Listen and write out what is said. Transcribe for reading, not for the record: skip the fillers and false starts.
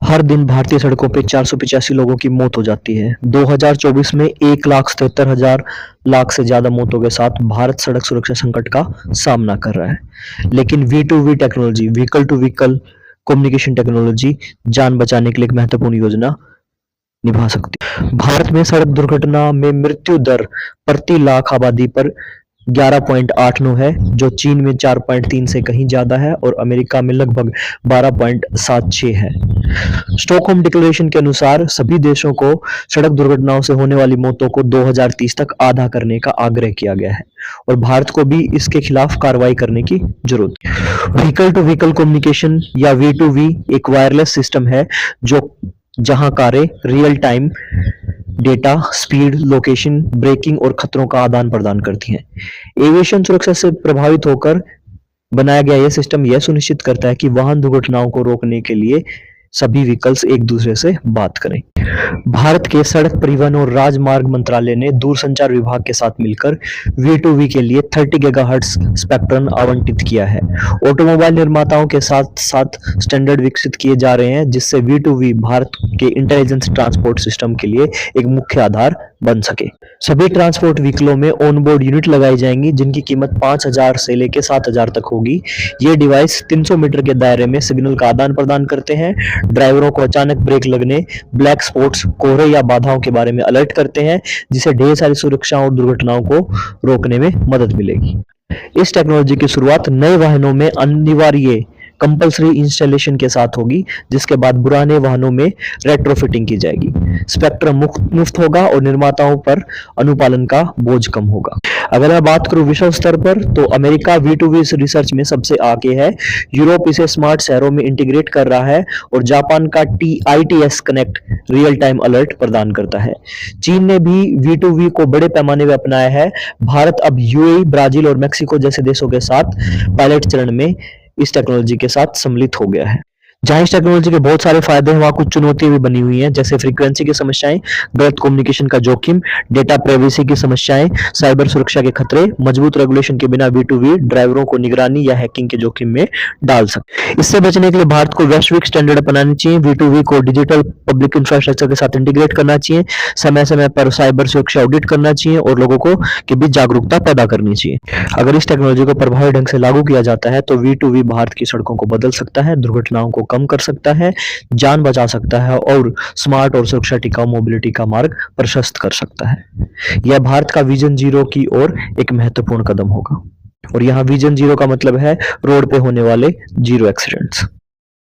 हर दिन भारतीय सड़कों पे 485 लोगों की मौत हो जाती है। 2024 में 1,77,000 लाख से ज्यादा मौतों के साथ भारत सड़क सुरक्षा संकट का सामना कर रहा है। लेकिन V2V technology, vehicle to vehicle communication technology जान बचाने के लिए एक महत्वपूर्ण योजना निभा सकती है। भारत में सड़क दुर्घटना में मृत्यु दर प्रति लाख आबादी पर 11.89 है, जो चीन में 4.3 से कहीं ज्यादा है और अमेरिका में लगभग 12.76 है। स्टॉकहोम डिक्लेरेशन के अनुसार सभी देशों को सड़क दुर्घटनाओं से होने वाली मौतों को 2030 तक आधा करने का आग्रह किया गया है और भारत को भी इसके खिलाफ कार्रवाई करने की जरूरत है। व्हीकल टू व्हीकल कम्युनिकेशन या V2V एक वायरलेस सिस्टम है जहां कारें real time data, speed, location, braking और खतरों का आदान प्रदान करती हैं। एविएशन सुरक्षा से प्रभावित होकर बनाया गया यह सिस्टम यह सुनिश्चित करता है कि वाहन दुर्घटनाओं को रोकने के लिए सभी व्हीकल्स एक दूसरे से बात करें। भारत के सड़क परिवहन और राजमार्ग मंत्रालय ने दूरसंचार विभाग के साथ मिलकर V2V के लिए 30 गीगाहर्ट्ज स्पेक्ट्रम आवंटित किया है। ऑटोमोबाइल निर्माताओं के साथ साथ स्टैंडर्ड विकसित किए जा रहे हैं जिससे V2V भारत के इंटेलिजेंस ट्रांसपोर्ट सिस्टम के लिए एक मुख्य आधार बन सके। सभी ट्रांसपोर्ट व्हीकलों में ऑनबोर्ड यूनिट लगाई जाएंगी जिनकी कीमत 5,000 से लेकर 7,000 तक होगी। ये डिवाइस 300 मीटर के दायरे में सिग्नल का आदान प्रदान करते हैं, ड्राइवरों को अचानक ब्रेक लगने, ब्लैक स्पॉट्स, कोहरे या बाधाओं के बारे में अलर्ट करते हैं, जिससे ढेर सारी सुरक्षा और दुर्घटनाओं को रोकने में मदद मिलेगी। इस टेक्नोलॉजी की शुरुआत नए वाहनों में अनिवार्य कंपल्सरी इंस्टॉलेशन के साथ होगी, जिसके बाद पुराने वाहनों में रेट्रोफिटिंग की जाएगी। स्पेक्ट्रम मुफ्त होगा और निर्माताओं पर अनुपालन का बोझ कम होगा। अगर मैं बात करूं विश्व स्तर पर, तो अमेरिका V2V रिसर्च में सबसे आगे है। यूरोप इसे स्मार्ट शहरों में इंटीग्रेट कर रहा है और जापान का ITS connect real time alert प्रदान करता है। चीन ने भी V2V को बड़े पैमाने पर अपनाया है। भारत अब UAE, ब्राजील और मेक्सिको जैसे देशों के साथ पायलट चरण में इस टेक्नोलॉजी के साथ सम्मिलित हो गया है। जहां इस टेक्नोलॉजी के बहुत सारे फायदे हैं, वहां कुछ चुनौतियां भी बनी हुई हैं, जैसे फ्रीक्वेंसी की समस्याएं, गलत कम्युनिकेशन का जोखिम, डेटा प्राइवेसी की समस्याएं, साइबर सुरक्षा के खतरे। मजबूत रेगुलेशन के बिना V2V ड्राइवरों को निगरानी या हैकिंग के जोखिम में डाल सकते। इससे बचने के लिए भारत को वैश्विक स्टैंडर्ड अपनानी चाहिए। V2V को डिजिटल पब्लिक इंफ्रास्ट्रक्चर के साथ इंटीग्रेट करना चाहिए, समय समय पर साइबर सुरक्षा ऑडिट करना चाहिए और लोगों को के बीच जागरूकता पैदा करनी चाहिए। अगर इस टेक्नोलॉजी को प्रभावी ढंग से लागू किया जाता है तो V2V भारत की सड़कों को बदल सकता है, दुर्घटनाओं को कम कर सकता है, जान बचा सकता है और स्मार्ट और सुरक्षा टिकाऊ मोबिलिटी का मार्ग प्रशस्त कर सकता है। यह भारत का विजन 0 की ओर एक महत्वपूर्ण कदम होगा और यहाँ विजन 0 का मतलब है रोड पे होने वाले 0 एक्सीडेंट्स।